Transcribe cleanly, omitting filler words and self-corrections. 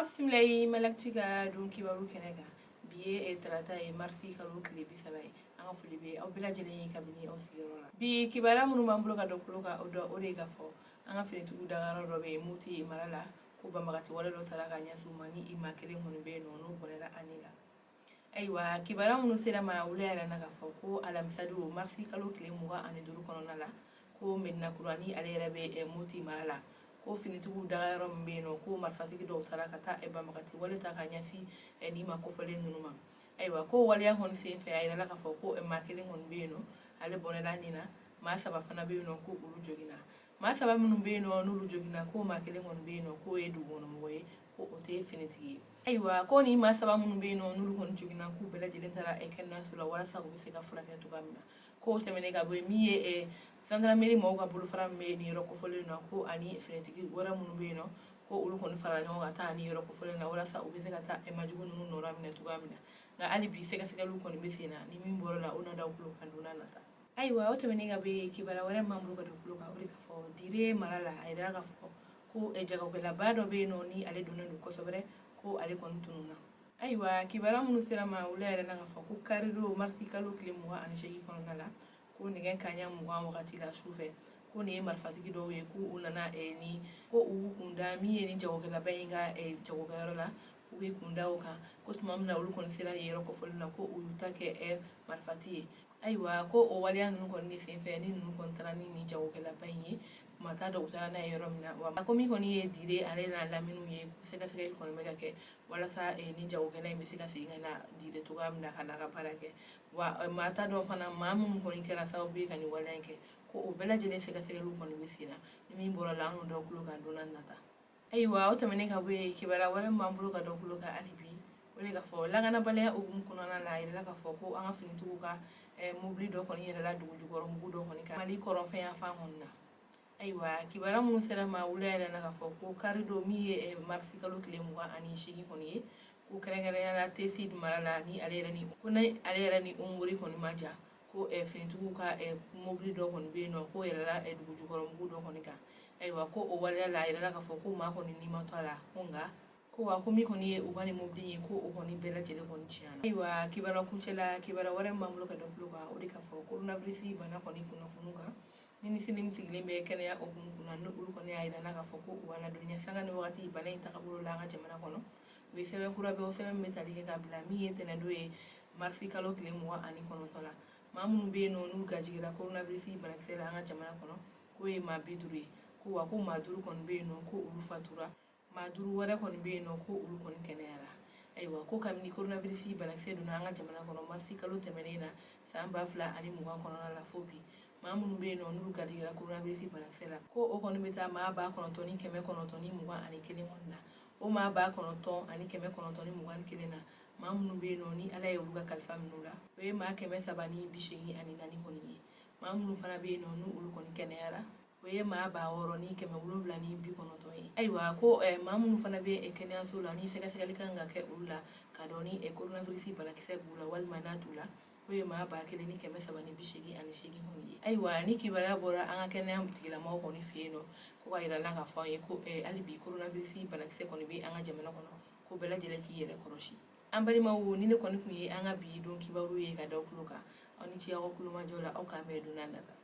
simlay malaktiga don kibaru kenega biye tarata e marsi kalo kile bisabai anga fulibe aw bila jelen kabini aw sigirora bi kibara munu mambulo ka dokulo ka odo ore gafo anga fini tugu dagaro robe muti marala ko bambagati wala do talaka nyasu mani imakele munu be no no bonela anila aywa kibara munu sera ma wulera na gafo ko alamsadu marsi kalo kile muga ani duru kono nala ko menna kurani ale rabe muti marala ko fini tugu dagaro mbeno ko marfatigi do talaka ta e bambagati wala ta ka nyasi ni ma ko fole nunuma aywa ko waliya hon se fe ayra la gafo ko imakele mon beno ale bonela nina ma saba fana be no ko ulu jogina ma saba munu be no nulu jogina ko makele mon be no ko edu wono moye ko ote finitigi aywa ko ni ma saba munu be no nulu hon jogina ko bela jelen tara e kenna sula wala sa ko se ka fulake to gamna ko temene ga boy miye e sandra meri mo ga bulu faram me ni ro ko fole no ko ani finitigi wara munu be no ko ulu hon fara no ga ta ni ro ko fole na wala sa o be se ka ta e majugo nunu no ramne to gamna nga ali bi se ka se ga lu ko ni be sena ni min boro la ona da ko kanduna nata aywa o temene ga be kibara wara mamlu ga do ka ori ka fo dire marala ayra ga fo ko e jago ke la bado be no ni ale dunu ko sobre ko ale kon tununa aywa kibara munu sera ma wula yara na ga fo ko karido marsi kalo kile muwa ani shegi kono nala ko negen kanya muwa wakati la sufe ko ne marfatigi do ye ko unana ni ko u kunda mi ni jago ke la bayinga jago ke la uwe kunda oka ko tumamna ulu kon sera yero ko folna ko uyuta ke marfati aywa ko o waliya nunu kon ni senfe ni nunu kon tarani ni jago ke la bayinga mata do utara na yero mina wa ko mi kon ye dire ale na laminu ye se ka se kon mega ke wala sa ni jago ke na mi se ka se na dire to ga mina kana ka parake wa mata do fana mamu kon kera sa obi kan wala ke ko o bela jene se ka se lu kon wisina ni mi bora la anu do kulo kan dona nata aywa o tamene ka be kibara wala mambulo ka do kulo ka alibi wala ka fo la gana bale o gum kuno na la ila ka fo ko anga fini tugu ka mobili do kon yela la dugu jugoro mugu do kon ka mali koron fe ya fa honna aywa kibara munu sera ma wula yara na ka fo ko karido mi ye marsi kalo kile muga ani shigi kon ye ko kere ya la tesi marala ni alera ni ko na alera ni umuri kon maja ko fini tugu ka mobili do kon be no ko yela la dugu jugoro mugu do kon ka aywa ko o wala la yela ka fo ko ma kon ni ma to ala konga ko wa ko mi kon ye u bani mobili ye ko o kon bela jele kon ciana aywa kibara kuncela kibara wara mamlo ka do ka o de ka fo coronavirus bana kon kuno funuka ni sinim sigilen be kɛnɛya okumu kunna no olu kɔni y'a yira k'a fɔ ko u b'a ladɔnniya sanga ni wagati bana in tagabolo la an ka jamana kɔnɔ u ye sɛbɛn kura bɛ o sɛbɛn bɛ tali kɛ ka bila min ye tɛnɛndo ye marisi kalo tile 29 la maa minnu bɛ yen nɔ n'u gajigira coronavirus banakisɛ la an ka jamana kɔnɔ k'o ye maa 50 ye ko wa ko maa 5 kɔni bɛ yen nɔ ko olu fatura maa 5 wɛrɛ kɔni bɛ yen nɔ ko olu kɔni kɛnɛyara aywa ko kabini coronavirus banakisɛ donna an ka jamana kɔnɔ marisi kalo tɛmɛnen na san 2020 kɔnɔna la fo bi maa minnu bɛ yen nɔ n'olu garijɛgɛra coronavirus banakisɛ la ko o kɔni bɛ taa maa 9,121 kɔnɔna na o maa 9,121 na maa minnu bɛ yen nɔ ni ala ye olu ka kalifa minnu la o ye maa 384 kɔni ye maa minnu fana bɛ yen nɔ n'olu kɔni kɛnɛyara o ye maa 6,790 ye ayiwa ko maa minnu fana bɛ kɛnɛyaso la ni sɛgɛsɛgɛli kan ka kɛ olu la ka dɔn ni coronavirus banakisɛ b'u la walima n'a t'u la o ye maa 1,388 kɔni ye ayiwa ni kibaruya bɔra an ka kɛnɛya tigilamɔgɔw kɔni fɛ yen nɔ ko ka yira la k'a fɔ an ye ko hali bi coronavirus banakisɛ kɔni bɛ an ka jamana kɔnɔ ko bɛɛ lajɛlen k'i yɛrɛ kɔlɔsi an balimaw ni ne kɔni tun ye an ka bi don kibaru ye ka da aw tulo kan aw ni ce aw ka kulomajɔ la aw k'an bɛn don n'a nata